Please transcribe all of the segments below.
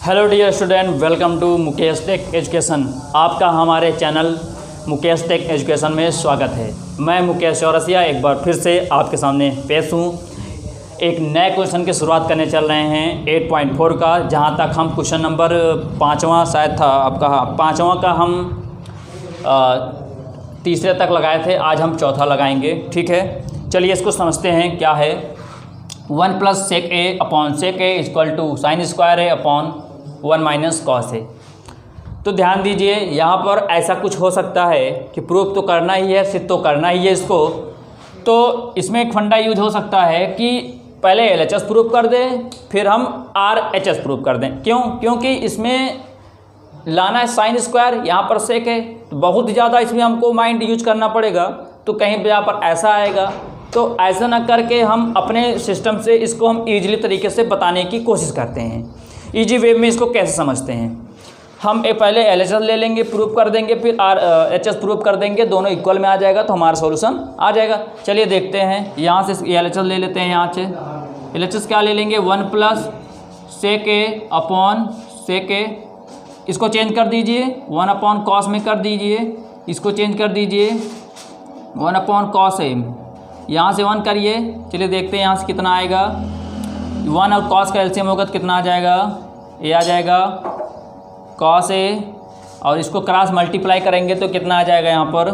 Hello dear student, welcome to Mukesh tech education. आपका हमारे channel Mukesh tech education में स्वागत है। मैं मुकेश चौरसिया एक बार फिर से आपके सामने पेश हूँ। एक नए क्वेश्चन की शुरुआत करने चल रहे हैं 8.4 का, जहाँ तक हम क्वेश्चन नंबर 5वां शायद था आपका, 5वां का हम तीसरे तक लगाए थे। आज हम चौथा लगाएंगे, ठीक है। चलिए इसको समझते हैं क्या है। 1 plus sec A upon sec A equal to sine square A upon 1 minus cos A. तो ध्यान दीजिए, यहाँ पर ऐसा कुछ हो सकता है कि प्रूफ तो करना ही है, सिद्ध तो करना ही है इसको। तो इसमें एक फंडा यूज हो सकता है कि पहले LHS प्रूफ कर दें, फिर हम RHS प्रूफ कर दें। क्यों? क्योंकि इसमें लाना है साइन स्क्वायर, यहाँ पर सेक है, तो बहुत ज़्यादा इसमें हमको माइंड यूज करना पड़ेगा। तो कहीं यहाँ पर ऐसा आएगा, तो ऐसा ना करके हम अपने सिस्टम से इसको हम ईजिली तरीके से बताने की कोशिश करते हैं। ईजी वे में इसको कैसे समझते हैं, हम पहले LHS ले लेंगे, प्रूफ कर देंगे, फिर RHS प्रूफ कर देंगे, दोनों इक्वल में आ जाएगा तो हमारा सॉल्यूशन आ जाएगा। चलिए देखते हैं, यहाँ से LHS ले लेते हैं। यहाँ से LHS क्या ले लेंगे, 1 plus sec A upon sec ए, इसको चेंज कर दीजिए, 1 अपॉन कॉस में कर दीजिए, इसको चेंज कर दीजिए 1 अपॉन कॉस ए, यहाँ से 1 करिए। चलिए देखते हैं यहाँ से कितना आएगा। 1 और कॉस का एलसीएम होगा तो कितना आ जाएगा, ये आ जाएगा कॉस ए, और इसको क्रॉस मल्टीप्लाई करेंगे तो कितना आ जाएगा, यहाँ पर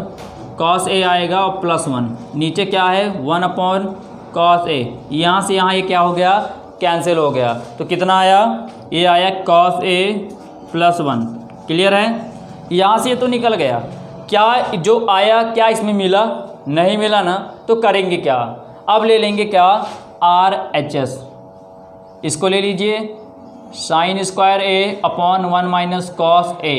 कॉस ए आएगा और +1। नीचे क्या है, 1 अपॉन कॉस ए, यहाँ से यहाँ ये क्या हो गया, कैंसिल हो गया। तो कितना आया, ये आया कॉस ए +1। क्लियर है, यहाँ से ये तो निकल गया। क्या जो आया क्या इसमें मिला, नहीं मिला ना, तो करेंगे क्या, अब ले लेंगे क्या, RHS। इसको ले लीजिए, sign square A upon 1 minus cos ए।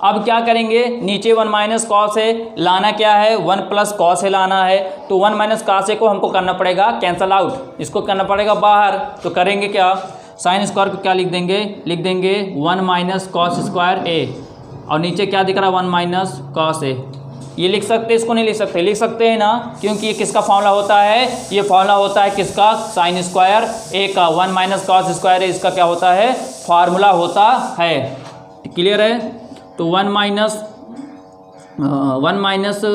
अब क्या करेंगे, नीचे 1 माइनस कॉस ए लाना क्या है, 1 प्लस कॉस ए लाना है, तो 1 माइनस कॉस ए को हमको करना पड़ेगा कैंसल आउट, इसको करना पड़ेगा बाहर। तो करेंगे क्या, साइन स्क्वायर को क्या लिख देंगे, 1 माइनस कॉस स्क्वायर ए, और नीचे क्या दिख रहा है, 1 माइनस कॉस ए। ये लिख सकते, इसको नहीं लिख सकते, लिख सकते हैं ना, क्योंकि ये किसका फॉर्मूला होता है, ये फॉर्मूला होता है किसका, साइन स्क्वायर ए का। 1 माइनस कॉस स्क्वायर ए इसका क्या होता है, फार्मूला होता है। क्लियर है, तो 1 माइनस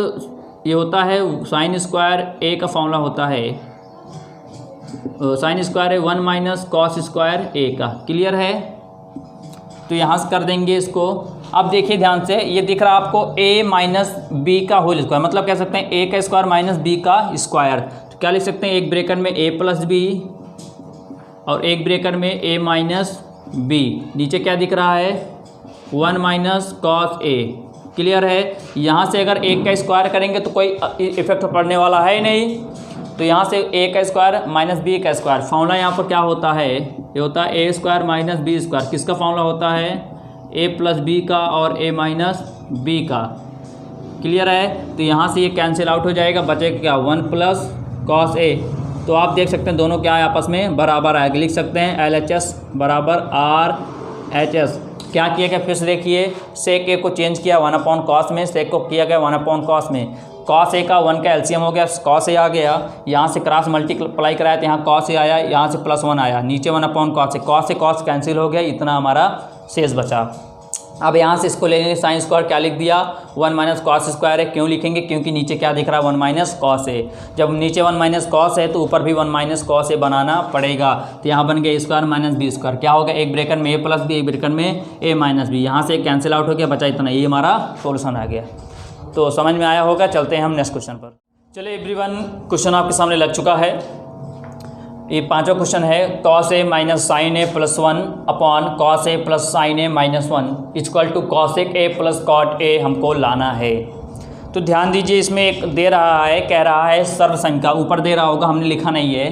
ये होता है साइन स्क्वायर ए का फॉर्मूला होता है, साइन स्क्वायर है 1 माइनस कॉस स्क्वायर ए का। क्लियर है, तो यहाँ से कर देंगे इसको। अब देखिए ध्यान से, ये दिख रहा है आपको a माइनस बी का होल स्क्वायर, मतलब कह सकते हैं a का स्क्वायर माइनस b का स्क्वायर। तो क्या लिख सकते हैं, एक ब्रैकेट में a प्लस बी और एक ब्रैकेट में a माइनस बी। नीचे क्या दिख रहा है, 1 माइनस कॉस a। क्लियर है, यहाँ से अगर a का स्क्वायर करेंगे तो कोई इफेक्ट पड़ने वाला है नहीं। तो यहाँ से a का स्क्वायर माइनस b का स्क्वायर, फॉर्मूला यहाँ पर क्या होता है, ये होता है a square minus b square. किसका फॉर्मूला होता है, a प्लस बी का और a माइनस बी का। क्लियर है, तो यहाँ से ये कैंसिल आउट हो जाएगा, बचेगा क्या, 1 प्लस कॉस ए। तो आप देख सकते हैं दोनों क्या है, आपस में बराबर आएगा। लिख सकते हैं LHS बराबर RHS। क्या किया गया, फिर से देखिए, सेक ए को चेंज किया 1 अपॉन कॉस में, सेक को किया गया 1 अपॉन कॉस में। कॉस ए का 1 का एलसीएम हो गया, कॉस ए आ गया, यहाँ से क्रॉस मल्टीप्लाई कराया तो यहाँ कॉस ए आया, यहाँ से +1 आया, नीचे 1 अपॉन कॉस से कॉस कैंसिल हो गया, इतना हमारा शेष बचा। अब यहाँ से इसको ले लेंगे, साइन स्क्वायर क्या लिख दिया, 1 माइनस कॉस स्क्वायर है। क्यों लिखेंगे, क्योंकि नीचे क्या दिख रहा है, 1 माइनस कॉस है। जब नीचे 1 माइनस कॉस है तो ऊपर भी 1 माइनस कॉस है बनाना पड़ेगा। तो यहाँ बन गया स्क्वायर माइनस बी स्क्वायर। क्या होगा, एक ब्रैकेट में a प्लस बी, एक ब्रैकेट में a माइनस बी। यहाँ से कैंसिल आउट हो गया, बचा इतना, ये हमारा सोल्यूशन आ गया। तो समझ में आया होगा। चलते हैं हम नेक्स्ट क्वेश्चन पर। चलिए एवरीवन, क्वेश्चन आपके सामने लग चुका है। ये 5वां क्वेश्चन है, cos a minus sine a +1 upon cos A plus sine a -1 equal to cosec A plus cot a हमको लाना है। तो ध्यान दीजिए, इसमें एक दे रहा है, कह रहा है सर्वसमीका, ऊपर दे रहा होगा, हमने लिखा नहीं है,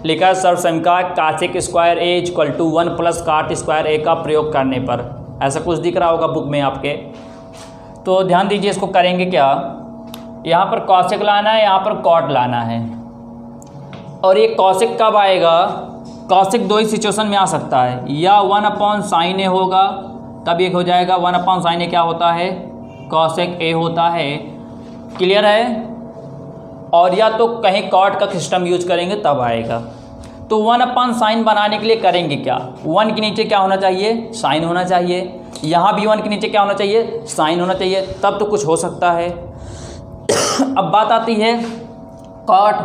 लिखा है सर्वसमीका cosec square A equal to 1 plus cot square A का प्रयोग करने पर। ऐसा कुछ दिख रहा होगा बुक में आपके। तो ध्यान दीजिए, इसको करेंगे क्या, यहाँ पर कॉसेक लाना है, यहाँ पर कॉट लाना है। और ये कॉसेक कब आएगा, कॉसेक 2 ही सिचुएशन में आ सकता है, या 1 अपॉन साइन ए होगा तब एक हो जाएगा, 1 अपॉन साइन ए क्या होता है, कॉसेक ए होता है। क्लियर है, और या तो कहीं कॉट का सिस्टम यूज करेंगे तब आएगा। तो 1/sin बनाने के लिए करेंगे क्या, 1 के नीचे क्या होना चाहिए, साइन होना चाहिए, यहाँ भी 1 के नीचे क्या होना चाहिए, साइन होना चाहिए, तब तो कुछ हो सकता है। अब बात आती है कॉट।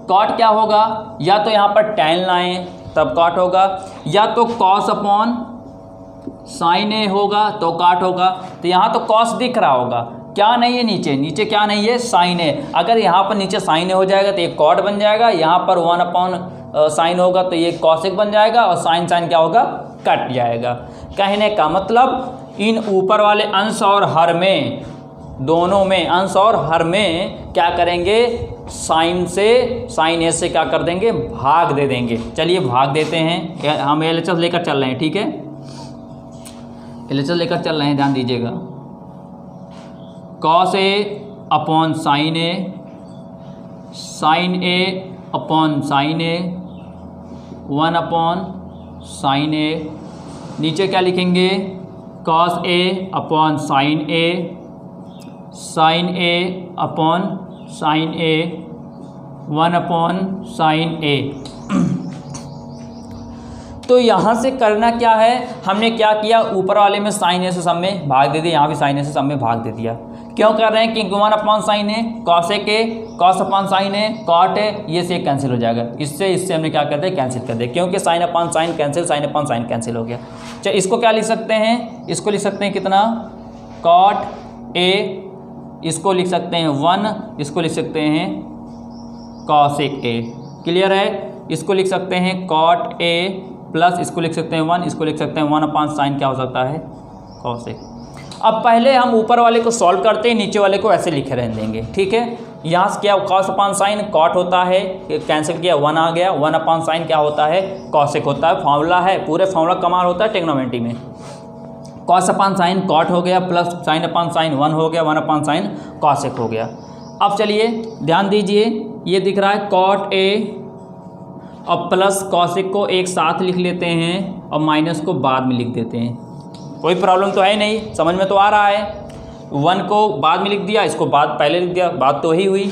कॉट क्या होगा, या तो यहाँ पर tan लाएं तब कॉट होगा, या तो cos अपॉन साइन ए होगा तो कॉट होगा। तो यहाँ तो cos दिख रहा होगा, क्या नहीं है नीचे, नीचे क्या नहीं है, साइन ए। अगर यहाँ पर नीचे साइन ए हो जाएगा तो ये कॉट बन जाएगा, यहाँ पर 1/साइन होगा तो ये कॉसेक बन जाएगा, और साइन साइन क्या होगा, कट जाएगा। कहने का मतलब इन ऊपर वाले अंश और हर में, दोनों में, अंश और हर में क्या करेंगे, साइन ए से क्या कर देंगे, भाग दे देंगे। चलिए भाग देते हैं, हम एलएचएस लेकर चल रहे हैं, ठीक है, एलएचएस लेकर चल रहे हैं, ध्यान दीजिएगा। Cos A upon sine A, sign A upon sine ए, 1/साइन ए, नीचे क्या लिखेंगे, cos A upon sine A, sign A upon sine ए, 1/साइन ए। तो यहाँ से करना क्या है, हमने क्या किया, ऊपर वाले में साइन ए से सब में भाग दे दिया, यहाँ भी साइन ए से सब में भाग दे दिया। क्यों कर रहे हैं, क्योंकि 1/साइन ए, cosec A, cos/साइन A, cot A, ये से कैंसिल हो जाएगा, इससे हमने क्या कर दिया, कैंसिल कर दिया, क्योंकि sin/sin कैंसिल, sin/sin कैंसिल हो गया। चलिए इसको क्या लिख सकते हैं, इसको लिख सकते हैं कितना, कॉट ए, इसको लिख सकते हैं 1, इसको लिख सकते हैं कॉसेक ए, क्लियर है। इसको लिख सकते हैं कॉट ए प्लस इसको लिख सकते हैं 1, इसको लिख सकते हैं 1/साइन क्या हो सकता है, कॉसेक। अब पहले हम ऊपर वाले को सॉल्व करते हैं, नीचे वाले को ऐसे लिखे रहने देंगे, ठीक है। यहाँ से क्या, cos/sin कॉट होता है, कैंसिल किया 1 आ गया, 1/sin क्या होता है, कॉसेक होता है। फॉर्मूला है, पूरे फॉर्मूला कमाल होता है ट्रिग्नोमेट्री में। cos/sin कॉट हो गया, प्लस sin/sin 1 हो गया, 1/sin कॉसेक हो गया। अब चलिए ध्यान दीजिए, ये दिख रहा है कॉट ए और प्लस कॉसेक को एक साथ लिख लेते हैं और माइनस को बाद में लिख देते हैं, कोई प्रॉब्लम तो है नहीं, समझ में तो आ रहा है। 1 को बाद में लिख दिया, इसको बाद पहले लिख दिया, बात तो वही हुई।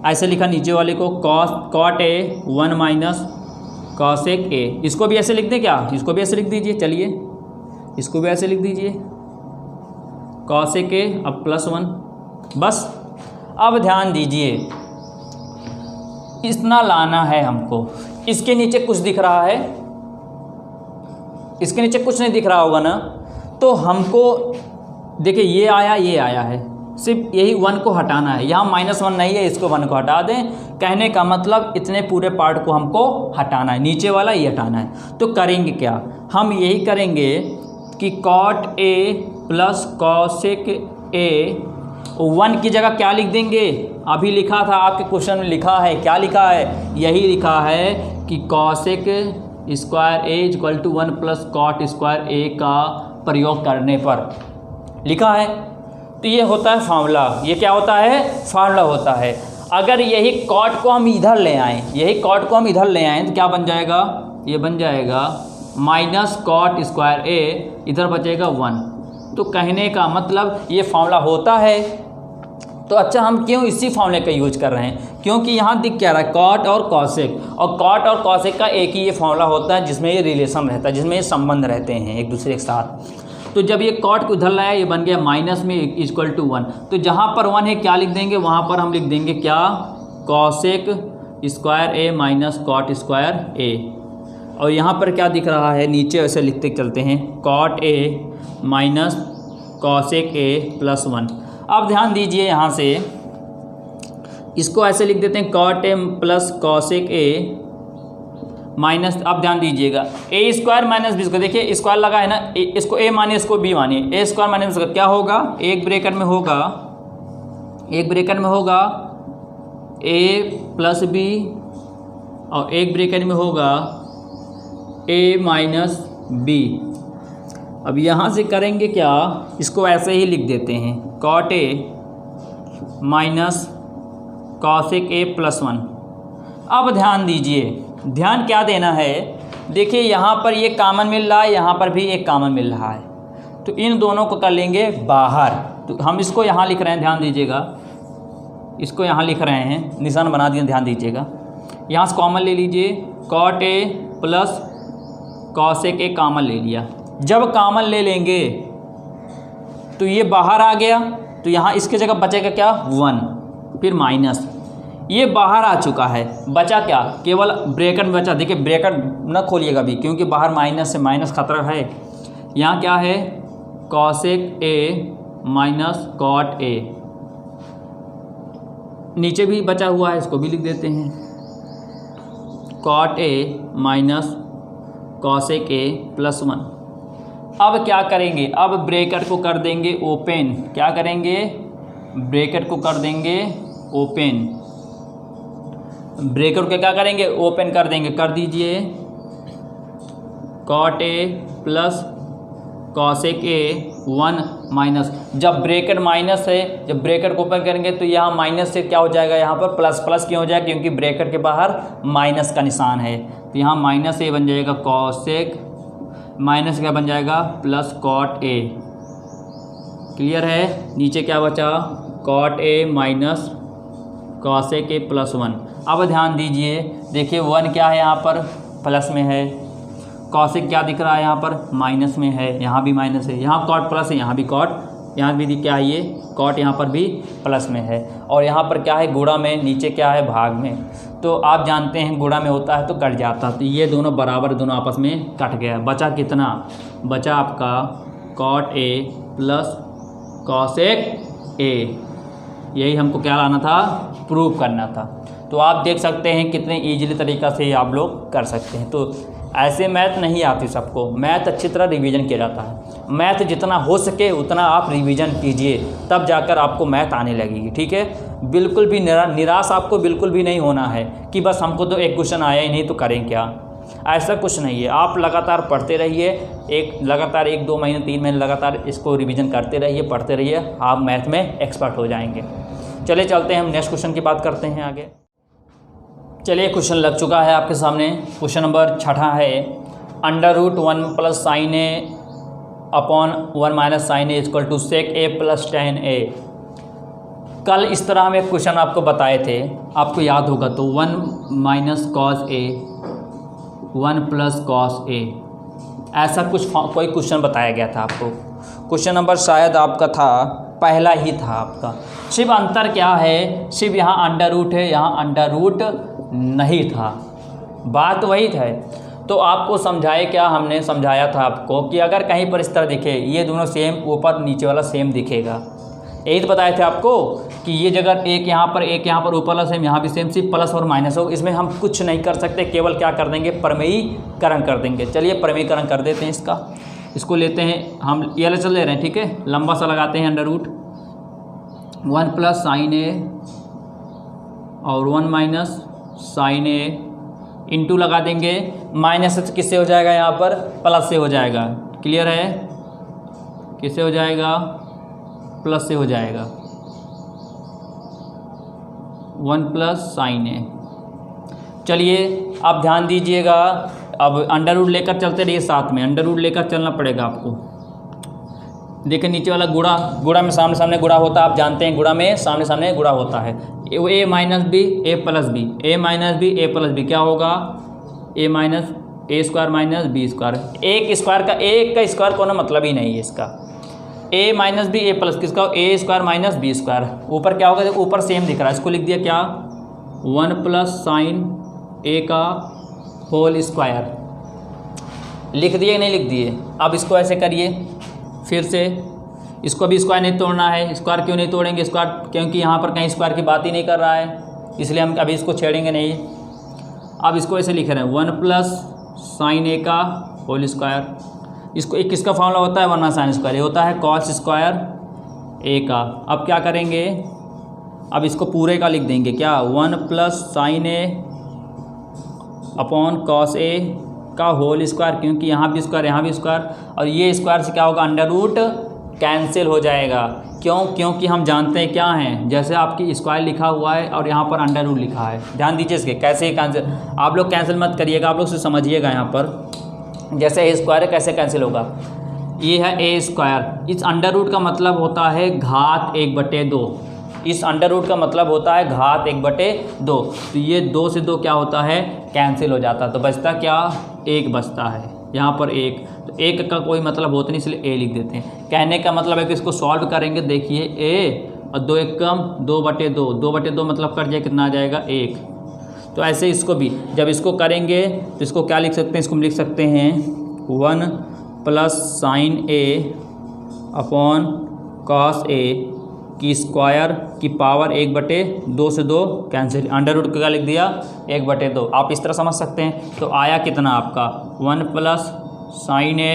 ऐसे लिखा नीचे वाले को कॉट ए 1 - कॉसेक ए, इसको भी ऐसे लिख दें क्या, इसको भी ऐसे लिख दीजिए, चलिए इसको भी ऐसे लिख दीजिए, कॉसेक ए अब +1, बस। अब ध्यान दीजिए, इतना लाना है हमको, इसके नीचे कुछ दिख रहा है, इसके नीचे कुछ नहीं दिख रहा होगा ना, तो हमको देखिए ये आया है, सिर्फ यही 1 को हटाना है, यहाँ -1 नहीं है, इसको 1 को हटा दें। कहने का मतलब इतने पूरे पार्ट को हमको हटाना है, नीचे वाला ये हटाना है। तो करेंगे क्या, हम यही करेंगे कि कॉट ए प्लस कॉसेक ए, 1 की जगह क्या लिख देंगे, अभी लिखा था आपके क्वेश्चन में, लिखा है क्या, लिखा है यही लिखा है कि cosec square A equal to 1 + cot square A का प्रयोग करने पर लिखा है। तो ये होता है फार्मूला, ये क्या होता है, फार्मूला होता है। अगर यही कॉट को हम इधर ले आएँ, यही कॉट को हम इधर ले आएँ तो क्या बन जाएगा, ये बन जाएगा माइनस कॉट स्क्वायर ए, इधर बचेगा 1। तो कहने का मतलब ये फार्मूला होता है। तो अच्छा हम क्यों इसी फार्मूले का यूज कर रहे हैं, क्योंकि यहाँ दिख क्या रहा है, कॉट और कॉसेक, और कॉट और कॉसेक का एक ही ये फार्मूला होता है जिसमें ये रिलेशन रहता है, जिसमें ये संबंध रहते हैं एक दूसरे के साथ। तो जब ये कॉट को उधर लाया, ये बन गया माइनस में इक्वल टू 1, तो जहाँ पर 1 है क्या लिख देंगे, वहाँ पर हम लिख देंगे क्या, कॉसेक स्क्वायर ए माइनस कॉट स्क्वायर ए। और यहाँ पर क्या दिख रहा है, नीचे ऐसे लिखते चलते हैं, कॉट ए माइनस कॉसेक ए +1। अब ध्यान दीजिए, यहाँ से इसको ऐसे लिख देते हैं, कॉट ए प्लस कॉसेक ए माइनस, अब ध्यान दीजिएगा a square minus b square, देखिए स्क्वायर लगा है ना, इसको ए मानिए, इसको बी मानिए, a square minus b square क्या होगा, एक ब्रैकेट में होगा ए प्लस बी, और एक ब्रैकेट में होगा ए माइनस बी। अब यहाँ से करेंगे क्या, इसको ऐसे ही लिख देते हैं, कॉट ए माइनस कॉसेक ए +1। अब ध्यान दीजिए, ध्यान क्या देना है, देखिए यहाँ पर ये कॉमन मिल रहा है, यहाँ पर भी एक कॉमन मिल रहा है, तो इन दोनों को कर लेंगे बाहर। तो हम इसको यहाँ लिख रहे हैं, ध्यान दीजिएगा, इसको यहाँ लिख रहे हैं, निशान बना दिए, ध्यान दीजिएगा। यहाँ से कॉमन ले लीजिए, cot A plus cosec A common ले लिया। जब कॉमन ले लेंगे तो ये बाहर आ गया, तो यहाँ इसके जगह बचेगा क्या 1, फिर माइनस, ये बाहर आ चुका है, बचा क्या, केवल ब्रैकेट में बचा। देखिए ब्रैकेट न खोलिएगा भी, क्योंकि बाहर माइनस से माइनस खतरा है। यहाँ क्या है, cosec A minus cot A, नीचे भी बचा हुआ है, इसको भी लिख देते हैं, कॉट ए माइनस कॉसेक ए प्लस 1। अब क्या करेंगे, अब ब्रैकेट को कर देंगे ओपन। क्या करेंगे, ब्रैकेट को कर देंगे ओपन, ब्रैकेट को क्या करेंगे, ओपन कर देंगे। कर दीजिए, कॉट ए प्लस कॉसेक ए 1 माइनस, जब ब्रैकेट माइनस है, जब ब्रैकेट को ओपन करेंगे तो यहाँ माइनस से क्या हो जाएगा, यहाँ पर प्लस, प्लस क्यों हो जाएगा, क्योंकि ब्रैकेट के बाहर माइनस का निशान है, तो यहाँ माइनस ए बन जाएगा कॉसेक, माइनस क्या बन जाएगा प्लस कॉट ए। क्लियर है, नीचे क्या बचा, कॉट ए माइनस कॉसेक ए प्लस 1। अब ध्यान दीजिए, देखिए 1 क्या है यहाँ पर प्लस में है, कॉसेक क्या दिख रहा है यहाँ पर माइनस में है, यहाँ भी माइनस है, यहाँ कॉट प्लस है, यहाँ भी कॉट, यहाँ भी क्या है ये कॉट, यहाँ पर भी प्लस में है, और यहाँ पर क्या है गुणा में, नीचे क्या है भाग में। तो आप जानते हैं गुणा में होता है तो कट जाता है, तो ये दोनों बराबर, दोनों आपस में कट गया। बचा कितना, बचा आपका cot A plus cosec A, यही हमको क्या लाना था, प्रूव करना था। तो आप देख सकते हैं कितने ईजिली तरीक़ा से आप लोग कर सकते हैं। तो ऐसे मैथ नहीं आती सबको, मैथ अच्छी तरह रिवीजन किया जाता है। मैथ जितना हो सके उतना आप रिवीजन कीजिए, तब जाकर आपको मैथ आने लगेगी। ठीक है, बिल्कुल भी निराश आपको बिल्कुल भी नहीं होना है कि बस हमको तो एक क्वेश्चन आया ही नहीं तो करें क्या, ऐसा कुछ नहीं है। आप लगातार पढ़ते रहिए, एक लगातार 1-2 महीने 3 महीने लगातार इसको रिवीजन करते रहिए, पढ़ते रहिए, आप मैथ में एक्सपर्ट हो जाएंगे। चलिए चलते हैं, हम नेक्स्ट क्वेश्चन की बात करते हैं आगे। चलिए क्वेश्चन लग चुका है आपके सामने, क्वेश्चन नंबर 6 है, √1 plus sine A upon 1 minus sine A equal to sec A plus tan A. कल इस तरह हम एक क्वेश्चन आपको बताए थे, आपको याद होगा तो 1 माइनस कॉस ए 1 प्लस कॉस ए, ऐसा कुछ कोई क्वेश्चन बताया गया था आपको। क्वेश्चन नंबर शायद आपका था, पहला ही था आपका। सिर्फ अंतर क्या है, सिर्फ यहाँ अंडर रूट है, यहाँ अंडर रूट नहीं था, बात वही था। तो आपको समझाए क्या, हमने समझाया था आपको कि अगर कहीं पर इस तरह दिखे, ये दोनों सेम, ऊपर नीचे वाला सेम दिखेगा, यही तो बताए थे आपको कि ये जगह एक यहाँ पर ऊपर वाला सेम, यहाँ भी सेम, सिर्फ प्लस और माइनस हो, इसमें हम कुछ नहीं कर सकते, केवल क्या कर देंगे, प्रमेयीकरण कर देंगे। चलिए प्रमेयीकरण कर देते हैं इसका, इसको लेते हैं हम, ये वाला चल ले रहे हैं, ठीक है, लंबा सा लगाते हैं, √1 प्लस साइन ए और 1 माइनस साइन ए इंटू लगा देंगे, माइनस से किससे हो जाएगा, यहाँ पर प्लस से हो जाएगा। क्लियर है, किससे हो जाएगा, प्लस से हो जाएगा, 1 प्लस साइन ए। चलिए अब ध्यान दीजिएगा, अब अंडर रूट लेकर चलते रहिए, साथ में अंडर रूट लेकर चलना पड़ेगा आपको। देखिए नीचे वाला गुणा में सामने सामने गुणा होता है, आप जानते हैं गुणा में सामने सामने गुणा होता है, ए माइनस बी ए प्लस बी, ए माइनस बी ए प्लस बी, क्या होगा, ए माइनस ए स्क्वायर माइनस बी स्क्वायर। एक स्क्वायर का, एक का स्क्वायर को ना मतलब ही नहीं है इसका, ए माइनस बी ए प्लस किसका, ए स्क्वायर माइनस बी स्क्वायर। ऊपर क्या होगा, देखो ऊपर सेम दिख रहा है, इसको लिख दिया क्या, 1 प्लस साइन ए का होल स्क्वायर, लिख दिए नहीं लिख दिए। अब इसको ऐसे करिए, फिर से इसको भी स्क्वायर नहीं तोड़ना है, स्क्वायर क्यों नहीं तोड़ेंगे, स्क्वायर क्योंकि यहाँ पर कहीं स्क्वायर की बात ही नहीं कर रहा है, इसलिए हम अभी इसको छेड़ेंगे नहीं। अब इसको ऐसे लिख रहे हैं, 1 प्लस साइन ए का होल स्क्वायर, इसको एक किसका फॉर्मूला होता है, 1 साइन स्क्वायर, ये होता है कॉस स्क्वायर ए का। अब क्या करेंगे, अब इसको पूरे का लिख देंगे क्या, 1 plus sine A upon cos A का होल स्क्वायर, क्योंकि यहाँ भी स्क्वायर यहाँ भी स्क्वायर, और ये स्क्वायर से क्या होगा, अंडर रूट कैंसिल हो जाएगा। क्यों, क्योंकि हम जानते हैं क्या हैं, जैसे आपकी स्क्वायर लिखा हुआ है और यहाँ पर अंडर रूट लिखा है, ध्यान दीजिए इसके कैसे कैंसिल, आप लोग कैंसिल मत करिएगा, आप लोग से समझिएगा। यहाँ पर जैसे ए स्क्वायर है कैसे कैंसिल होगा, ये है ए स्क्वायर, इस अंडर रूट का मतलब होता है घात 1/2, इस अंडर रूट का मतलब होता है घात 1/2। तो ये 2 से 2 क्या होता है, कैंसिल हो जाता है। तो बचता क्या, 1 बचता है। यहाँ पर 1, तो 1 का कोई मतलब होता नहीं, इसलिए a लिख देते हैं। कहने का मतलब है कि इसको सॉल्व करेंगे, देखिए a और 2 1 कम 2/2, 2/2 मतलब कट जाए, कितना आ जाएगा 1। तो ऐसे इसको भी जब इसको करेंगे तो इसको क्या लिख सकते हैं, इसको हम लिख सकते हैं 1 + sin a upon cos a की स्क्वायर की पावर 1/2 से 2 कैंसिल, अंडर रूट का क्या लिख दिया 1/2। आप इस तरह समझ सकते हैं। तो आया कितना आपका 1 + sin a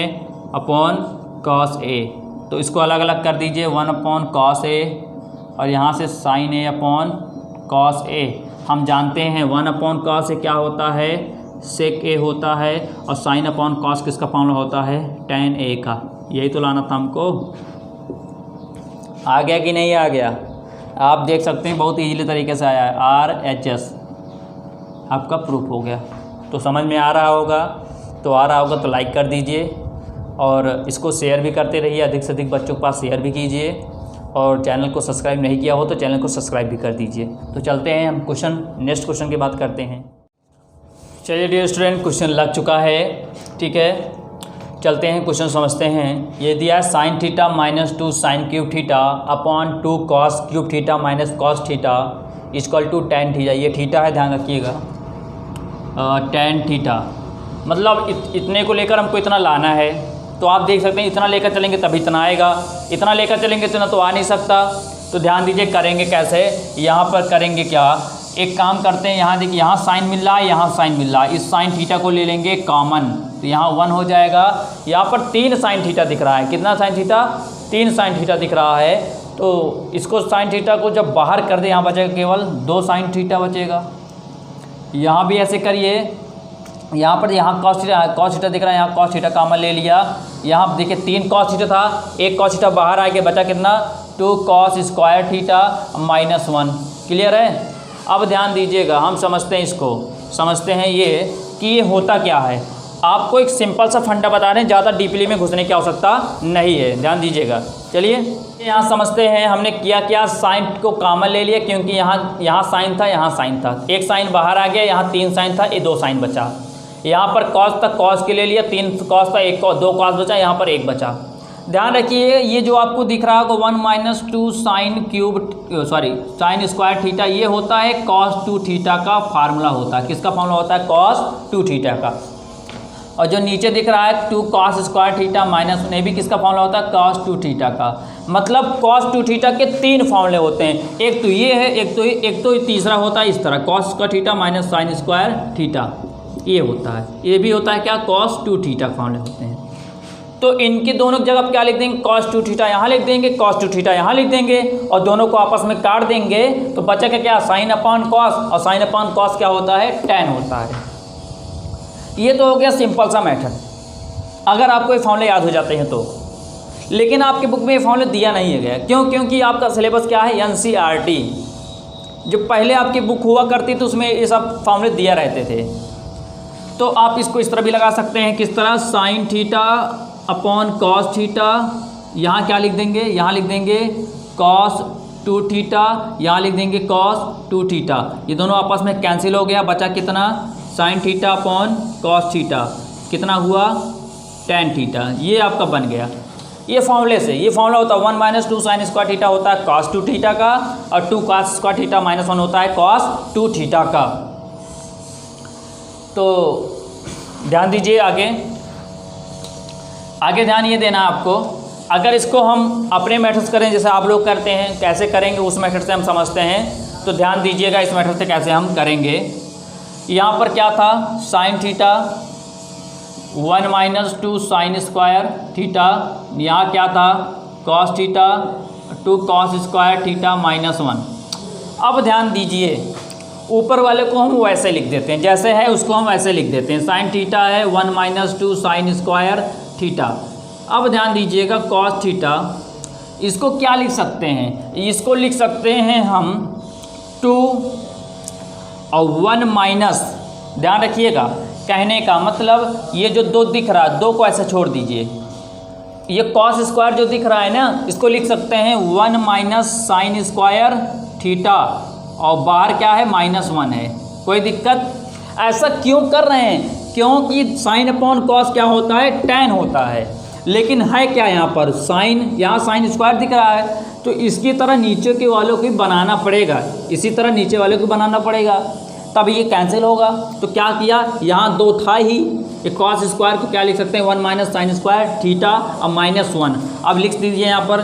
upon cos a। तो इसको अलग अलग कर दीजिए, 1/cos a और यहाँ से sin a upon cos a। हम जानते हैं 1/cos a क्या होता है, sec a होता है, और sin अपॉन cos किसका फॉर्मूला होता है, tan a का। यही तो लाना था हमको। आ गया कि नहीं आ गया, आप देख सकते हैं बहुत इजीली तरीके से आया है। RHS आपका प्रूफ हो गया। तो समझ में आ रहा होगा, तो आ रहा होगा तो लाइक कर दीजिए और इसको शेयर भी करते रहिए, अधिक से अधिक बच्चों के पास शेयर भी कीजिए, और चैनल को सब्सक्राइब नहीं किया हो तो चैनल को सब्सक्राइब भी कर दीजिए। तो चलते हैं हम नेक्स्ट क्वेश्चन की बात करते हैं। चलिए डियर स्टूडेंट, क्वेश्चन लग चुका है, ठीक है। चलते हैं क्वेश्चन समझते हैं। ये दिया है sin θ -2 sin cube theta upon 2 cos cube theta minus cos theta equal to tan theta. ये थीटा है, ध्यान रखिएगा, tan थीटा मतलब इतने को लेकर हमको इतना लाना है। तो आप देख सकते हैं इतना लेकर चलेंगे तभी इतना आएगा, इतना लेकर चलेंगे इतना तो आ नहीं सकता। तो ध्यान दीजिए करेंगे कैसे, यहाँ पर करेंगे क्या, एक काम करते हैं, यहाँ देखिए यहाँ साइन मिल रहा है, यहाँ साइन मिल रहा है, इस साइन थीटा को ले लेंगे कॉमन, तो यहाँ 1 हो जाएगा। यहाँ पर 3 साइन थीटा दिख रहा है, कितना साइन थीटा, 3 साइन थीटा दिख रहा है। तो इसको साइन थीटा को जब बाहर कर दे, यहाँ बचेगा केवल 2 साइन थीटा बचेगा। यहाँ भी ऐसे करिए, यहाँ पर यहाँ cos थीटा दिख रहा है, यहाँ cos थीटा कॉमन ले लिया। यहाँ देखिए 3 cos थीटा था, 1 cos थीटा बाहर आ गया, बचा कितना 2 cos स्क्वायर थीटा -1। क्लियर है। अब ध्यान दीजिएगा, हम समझते हैं इसको, समझते हैं ये कि ये होता क्या है। आपको एक सिंपल सा फंडा बता रहे हैं, ज़्यादा डीपली में घुसने की आवश्यकता नहीं है, ध्यान दीजिएगा। चलिए यहाँ समझते हैं, हमने किया क्या, साइन को कॉमन ले लिया, क्योंकि यहाँ साइन था, यहाँ साइन था, एक साइन बाहर आ गया, यहाँ 3 साइन था, ये 2 साइन बचा। यहाँ पर कॉस था, कॉस के ले लिया, 3 कॉस था, 2 कॉस बचा, यहाँ पर 1 बचा। ध्यान रखिए ये जो आपको दिख रहा होगा 1 - 2 साइन स्क्वायर थीटा, ये होता है cos 2 थीटा का फार्मूला होता है। किसका फार्मूला होता है, cos 2 थीटा का। और जो नीचे दिख रहा है 2 cos स्क्वायर थीटा -1, ये भी किसका फार्मूला होता है, cos 2 थीटा का। मतलब cos 2 थीटा के 3 फार्मूले होते हैं, एक तो ये है, एक तो तीसरा होता है इस तरह, cos square theta minus sine square theta, ये होता है। ये भी होता है क्या, cos 2 थीटा फार्मूले होते हैं। तो इनके दोनों जगह क्या लिख देंगे, cos 2 थीटा यहाँ लिख देंगे, cos 2 थीटा यहाँ लिख देंगे, और दोनों को आपस में काट देंगे, तो बचेगा क्या, साइन अपॉन कॉस, और साइन अपॉन कॉस क्या होता है, tan होता है। ये तो हो गया सिंपल सा मेथड, अगर आपको ये फॉर्मूले याद हो जाते हैं तो। लेकिन आपके बुक में ये फॉर्मूले दिया नहीं है गया, क्यों, क्योंकि आपका सिलेबस क्या है, NCERT। जो पहले आपकी बुक हुआ करती तो उसमें ये सब फॉर्मूले दिया रहते थे। तो आप इसको इस तरह भी लगा सकते हैं, किस तरह, sine theta upon cos theta, यहाँ क्या लिख देंगे, यहाँ लिख देंगे cos 2 थीटा, यहाँ लिख देंगे cos 2 थीटा। ये दोनों आपस में कैंसिल हो गया, बचा कितना, sine theta upon cos theta, कितना हुआ, tan थीटा। ये आपका बन गया ये फॉर्मूले से। ये फॉर्मूला होता है 1 - 2 साइन स्क्वायर थीटा होता है cos 2 थीटा का, और 2 cos स्क्वायर थीटा -1 होता है cos 2 थीटा का। तो ध्यान दीजिए आगे ध्यान ये देना आपको, अगर इसको हम अपने मेथड से करें जैसे आप लोग करते हैं, कैसे करेंगे उस मेथड से हम समझते हैं। तो ध्यान दीजिएगा इस मेथड से कैसे हम करेंगे। यहाँ पर क्या था, sine theta 1 - 2 sine square theta, यहाँ क्या था, cos theta 2 cos square theta -1। अब ध्यान दीजिए, ऊपर वाले को हम वैसे लिख देते हैं, जैसे है उसको हम ऐसे लिख देते हैं। साइन थीटा है 1 - 2 साइन स्क्वायर थीटा। अब ध्यान दीजिएगा cos थीटा, इसको क्या लिख सकते हैं, इसको लिख सकते हैं हम 2 और 1 माइनस, ध्यान रखिएगा, कहने का मतलब ये जो 2 दिख रहा है, 2 को ऐसे छोड़ दीजिए, ये cos स्क्वायर जो दिख रहा है ना, इसको लिख सकते हैं 1 - साइन स्क्वायर थीटा और बाहर क्या है -1 है। कोई दिक्कत? ऐसा क्यों कर रहे हैं? क्योंकि साइन अपॉन कॉस क्या होता है? tan होता है। लेकिन है क्या यहाँ पर? साइन, यहाँ साइन स्क्वायर दिख रहा है, तो इसकी तरह नीचे के वालों को बनाना पड़ेगा, इसी तरह नीचे वाले को बनाना पड़ेगा, तब ये कैंसिल होगा। तो क्या किया, यहाँ 2 था ही, एक कॉस स्क्वायर को क्या लिख सकते हैं? 1 माइनस साइन स्क्वायर थीटा और -1। अब लिख दीजिए यहाँ पर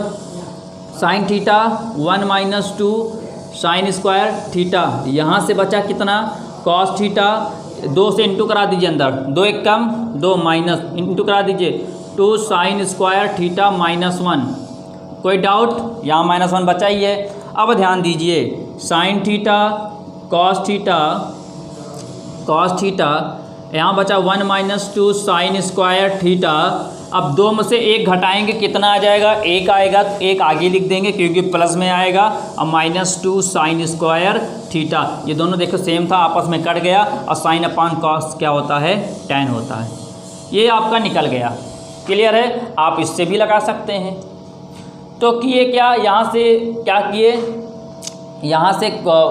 sine theta 1 minus 2 sine square theta. यहाँ से बचा कितना? कॉस थीटा, 2 से इंटू करा दीजिए अंदर, 2 एक कम 2 माइनस इंटू करा दीजिए 2 साइन स्क्वायर थीटा -1। कोई डाउट? यहाँ -1 बचा ही है। अब ध्यान दीजिए, साइन थीटा कॉस थीटा यहाँ बचा 1 माइनस 2 साइन स्क्वायर थीटा। अब 2 में से 1 घटाएंगे, कितना आ जाएगा? 1 आएगा, तो 1 आगे लिख देंगे क्योंकि प्लस में आएगा। अब -2 साइन स्क्वायर थीटा, ये दोनों देखो सेम था, आपस में कट गया, और साइन अपॉन कॉस क्या होता है? tan होता है। ये आपका निकल गया। क्लियर है? आप इससे भी लगा सकते हैं। तो किए क्या, यहाँ से क्या किए, यहाँ से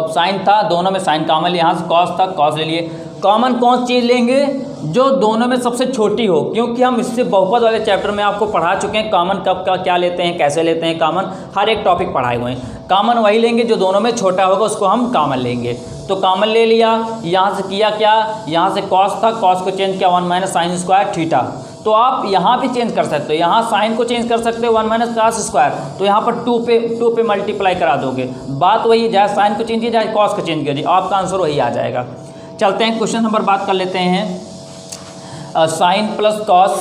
साइन था, दोनों में साइन कॉमन, यहाँ से कॉस था, कॉस ले लिए। कॉमन कौन चीज़ लेंगे? जो दोनों में सबसे छोटी हो, क्योंकि हम इससे बहुपद वाले चैप्टर में आपको पढ़ा चुके हैं कॉमन कब का क्या लेते हैं, कैसे लेते हैं कॉमन, हर एक टॉपिक पढ़ाए हुए हैं। कॉमन वही लेंगे जो दोनों में छोटा होगा, उसको हम कॉमन लेंगे। तो कॉमन ले लिया, यहाँ से किया क्या, यहाँ से कॉस था, कॉस को चेंज किया 1 माइनस साइन स्क्वायर थीटा। तो आप यहाँ भी चेंज कर सकते हो, यहाँ साइन को चेंज कर सकते हो 1 माइनस कॉस स्क्वायर, तो यहाँ पर 2 पे मल्टीप्लाई करा दोगे। बात वही, चाहे साइन को चेंज कीजिए चाहे कॉस को चेंज कीजिए, आपका आंसर वही आ जाएगा। चलते हैं क्वेश्चन नंबर बात कर लेते हैं। Sine plus cos,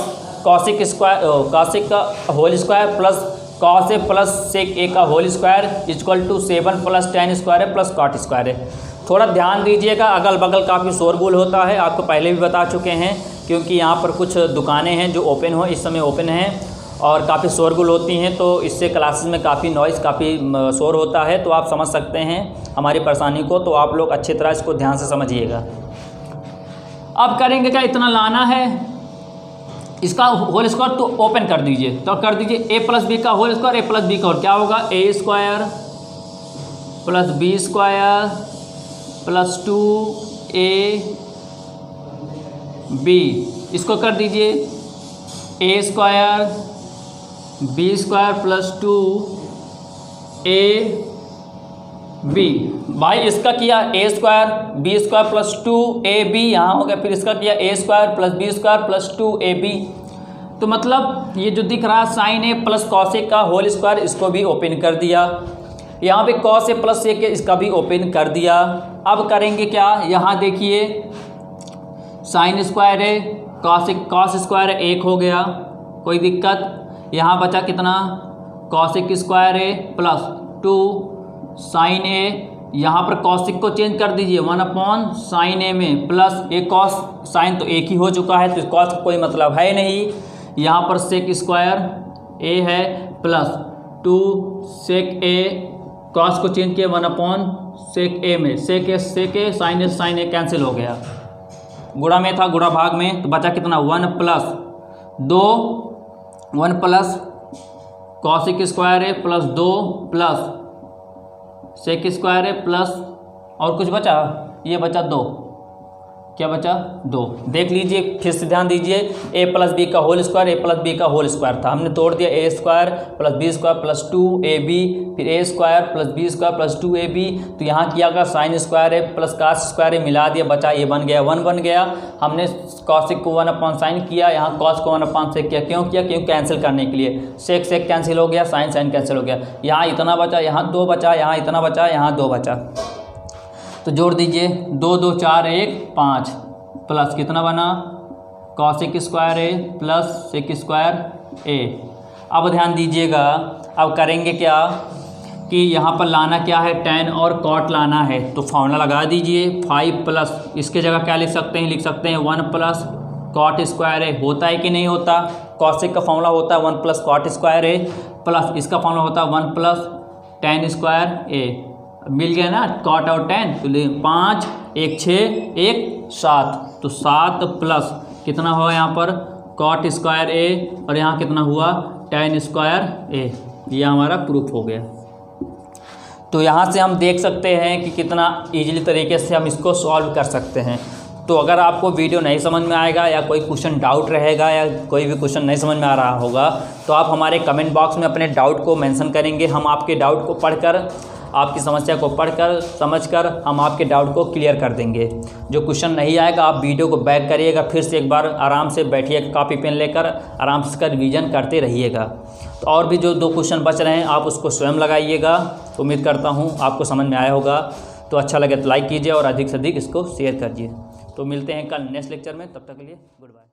cosec square, cosec का whole square plus cos A plus sec A का whole square equal to 7 plus tan square है प्लस कॉट स्क्वायर है। थोड़ा ध्यान दीजिएगा, अगल बगल काफ़ी शोरगुल होता है, आपको पहले भी बता चुके हैं, क्योंकि यहाँ पर कुछ दुकानें हैं जो ओपन हो, इस समय ओपन हैं और काफ़ी शोरगुल होती हैं, तो इससे क्लासेस में काफ़ी नॉइज़, काफ़ी शोर होता है, तो आप समझ सकते हैं हमारी परेशानी को। तो आप लोग अच्छी तरह इसको ध्यान से समझिएगा। अब करेंगे क्या, इतना लाना है, इसका होल स्क्वायर तो ओपन कर दीजिए, तो कर दीजिए a प्लस बी का whole square, a plus B का, और क्या होगा a square plus B square plus 2ab, इसको कर दीजिए a square B square plus 2ab। भाई इसका किया a square B square plus 2ab, यहाँ हो गया, फिर इसका किया a square plus B square plus 2ab। तो मतलब ये जो दिख रहा है sine A plus cos A का होल स्क्वायर, इसको भी ओपन कर दिया। यहाँ पे कॉस ए प्लस सेक ए, इसका भी ओपन कर दिया। अब करेंगे क्या, यहाँ देखिए साइन स्क्वायर है कॉस स्क्वायर है, 1 हो गया, कोई दिक्कत। यहाँ बचा कितना, कॉसिक स्क्वायर है प्लस 2 साइन ए, यहाँ पर कॉसिक को चेंज कर दीजिए 1 अपॉन साइन ए में, प्लस ए कॉस, साइन तो एक ही हो चुका है तो कॉस का कोई मतलब है नहीं। यहाँ पर सेक स्क्वायर ए है प्लस 2 सेक ए, कॉस को चेंज किया 1 अपॉन सेक ए में, सेक ए साइन ए कैंसिल हो गया, गुणा में था, गुणा भाग में, तो बचा कितना 1 प्लस 2 1 प्लस कॉसिक स्क्वायर है प्लस 2 प्लस सेक स्क्वायर है प्लस, और कुछ बचा, ये बचा 2, क्या बचा 2। देख लीजिए, फिर से ध्यान दीजिए, a प्लस बी का whole square, a plus B का होल स्क्वायर था, हमने तोड़ दिया a square plus B square plus 2ab, फिर a square plus B square plus 2ab। तो यहाँ किया गया साइन स्क्वायर है प्लस कास स्क्वायर है, मिला दिया, बचा ये बन गया 1 बन गया। हमने कॉसिक को 1 अपॉन साइन किया, यहाँ कॉस को 1 अपॉन सेक किया, क्यों किया, क्यों कैंसिल करने के लिए, सेक कैंसिल हो गया, साइन कैंसिल हो गया, यहाँ इतना बचा, यहाँ 2 बचा, यहाँ इतना बचा, यहाँ 2 बचा, तो जोड़ दीजिए 2 2 4 1 5 प्लस कितना बना, कॉसिक स्क्वायर ए प्लस सेक स्क्वायर ए। अब ध्यान दीजिएगा, अब करेंगे क्या कि यहाँ पर लाना क्या है, tan और cot लाना है, तो फॉर्मूला लगा दीजिए 5 प्लस, इसके जगह क्या लिख सकते हैं, लिख सकते हैं 1 प्लस कॉट स्क्वायर ए, होता है कि नहीं होता, कॉसिक का फॉर्मूला होता है 1 प्लस कॉट स्क्वायर ए, प्लस इसका फॉर्मूला होता है 1 प्लस tan स्क्वायर ए। मिल गया ना कॉट और tan, तो 5 1 6 1 7, तो 7 प्लस कितना हुआ यहाँ पर कॉट स्क्वायर ए, और यहाँ कितना हुआ tan स्क्वायर ए। ये हमारा प्रूफ हो गया। तो यहाँ से हम देख सकते हैं कि कितना ईजिली तरीके से हम इसको सॉल्व कर सकते हैं। तो अगर आपको वीडियो नहीं समझ में आएगा या कोई क्वेश्चन डाउट रहेगा या कोई भी क्वेश्चन नहीं समझ में आ रहा होगा तो आप हमारे कमेंट बॉक्स में अपने डाउट को मेंशन करेंगे। हम आपके डाउट को पढ़कर, आपकी समस्या को पढ़कर समझकर हम आपके डाउट को क्लियर कर देंगे। जो क्वेश्चन नहीं आएगा आप वीडियो को बैक करिएगा, फिर से एक बार आराम से बैठिएगा, कॉपी पेन लेकर आराम से इसका रिवीजन करते रहिएगा। तो और भी जो 2 क्वेश्चन बच रहे हैं आप उसको स्वयं लगाइएगा। तो उम्मीद करता हूँ आपको समझ में आया होगा। तो अच्छा लगे तो लाइक कीजिए और अधिक से अधिक इसको शेयर करिए। तो मिलते हैं कल नेक्स्ट लेक्चर में, तब तक के लिए गुड बाय।